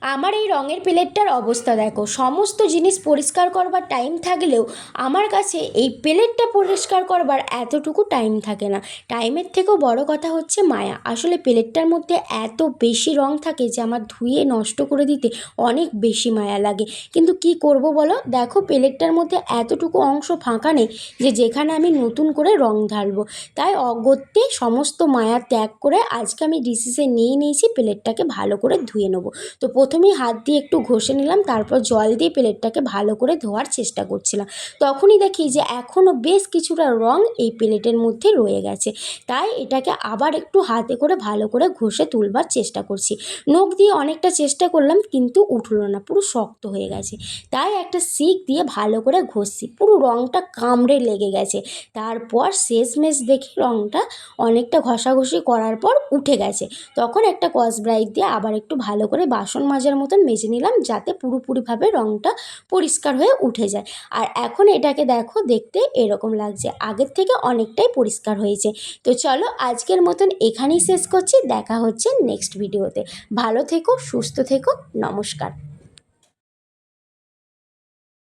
আমার এই রঙের প্লেটটার অবস্থা দেখো। সমস্ত জিনিস পরিষ্কার করবার টাইম থাকলেও আমার কাছে এই প্লেটটা পরিষ্কার করবার এতটুকু টাইম থাকে না। টাইমের থেকেও বড় কথা হচ্ছে মায়া। আসলে প্লেটটার মধ্যে এত বেশি রং থাকে যে আমার ধুয়ে নষ্ট করে দিতে অনেক বেশি মায়া লাগে। কিন্তু কি করব বলো, দেখো প্লেটটার মধ্যে এতটুকু অংশ ফাঁকা নেই যে যেখানে আমি নতুন করে রং ঢালবো। তাই অগত্যে সমস্ত মায়া ত্যাগ করে আজকে আমি ডিসিশন নিয়ে নিয়েছি প্লেটটাকে ভালো করে ধুয়ে নেবো। তো প্রথমেই হাত দিয়ে একটু ঘষে নিলাম, তারপর জল দিয়ে প্লেটটাকে ভালো করে ধোয়ার চেষ্টা করছিলাম। তখনই দেখি যে এখনও বেশ কিছুটা রং এই প্লেটের মধ্যে রয়ে গেছে। তাই এটাকে আবার একটু হাতে করে ভালো করে ঘষে তুলবার চেষ্টা করছি। নখ দিয়ে অনেকটা চেষ্টা করলাম কিন্তু উঠলো না, পুরো শক্ত হয়ে গেছে। তাই একটা শিক দিয়ে ভালো করে ঘষছি, পুরো রংটা কামড়ে লেগে গেছে। তারপর শেষমেশ দেখি রংটা অনেকটা ঘষাঘষি করার পর উঠে গেছে। তখন একটা স্কচ ব্রাইট দিয়ে আবার একটু ভালো করে বাসন মাজার মতন মেজে নিলাম, যাতে পুরোপুরিভাবে রংটা পরিষ্কার হয়ে উঠে যায়। আর এখন এটাকে দেখো, দেখতে এরকম লাগছে, আগের থেকে অনেকটাই পরিষ্কার হয়েছে। তো চলো আজকের মতন এখানেই শেষ করছি, দেখা হচ্ছে নেক্সট ভিডিওতে। ভালো থেকো, সুস্থ থেকো, নমস্কার।